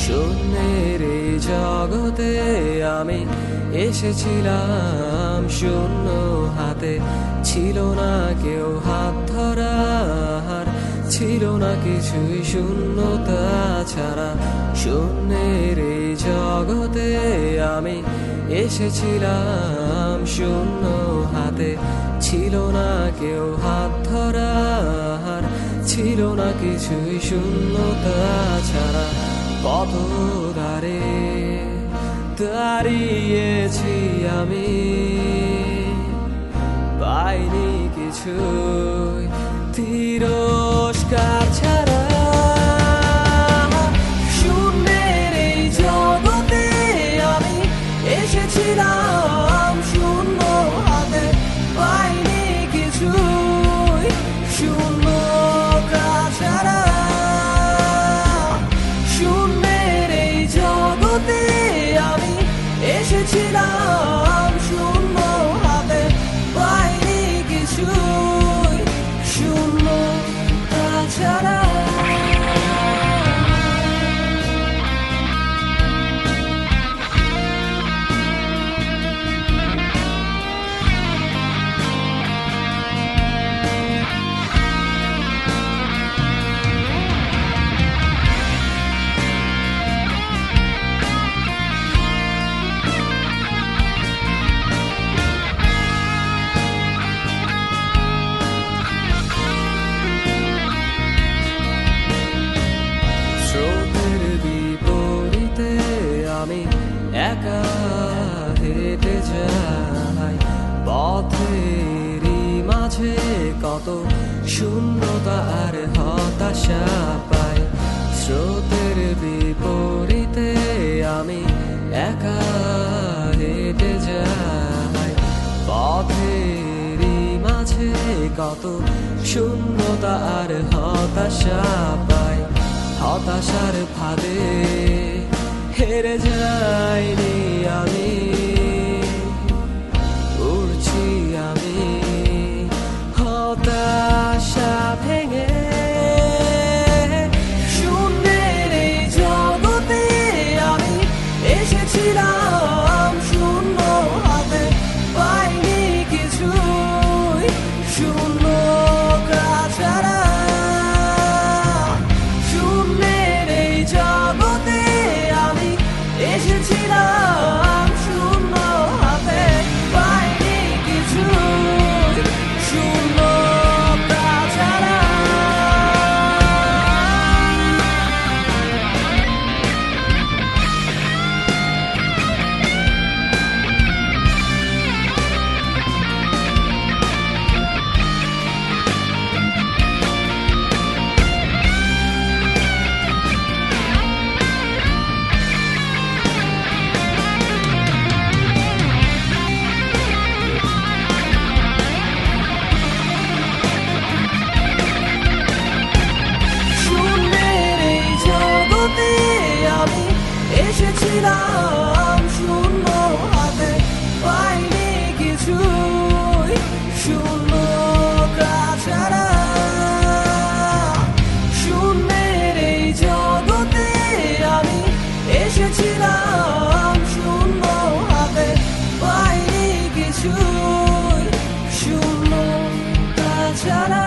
শূন্যের এই জগতে আমি এসেছিলাম শূন্য হাতে, ছিল না কেউ হাত ধরার, ছিল না কিছুই শূন্যতা ছাড়া। শূন্যের এই জগতে আমি এসেছিলাম শূন্য হাতে, ছিল না কেউ হাত ধরার, ছিল না কিছুই শূন্যতা ছাড়া। পথ ধারে দাঁড়িয়েছি আমি, পাইনি কিছুই তিরস্কার ছাড়া। শূন্যের এই জগতে আমি এসেছিলাম শূন্য হাতে, পাইনি কিছুই শূন্যতা ছাড়া। শূন্যের এই জগতে আমি এসেছিলাম শূন্য হাতে, পাইনি কিছুই শূন্যতা ছাড়া। আমি একা হেঁটে যাই, পথেরই মাঝে কত শূন্যতা আর হতাশা পাই। স্রোতের বিপরীতে আমি একা হেঁটে যাই, পথেরই মাঝে কত শূন্যতা আর হতাশা পাই। হতাশার ফাঁদে হেরে যাইনি আমি, উড়ছি আমি হতাশা ভেঙে। শূন্যের এই জগতে আমি এসেছিলাম শূন্য হাতে, পাইনি কিছুই শূন্যতা ছাড়া। শূন্যের এই জগতে আমি এসেছিলাম শূন্য হাতে, পাইনি কিছুই শূন্যতা ছাড়া। আমি এসেছিলাম শূন্য হাতে, পাইনি কিছুই শূন্যতা ছাড়া। শূন্যের এই জগতে আমি এসেছিলাম শূন্য হাতে, পাইনি কিছুই শূন্যতা ছাড়া।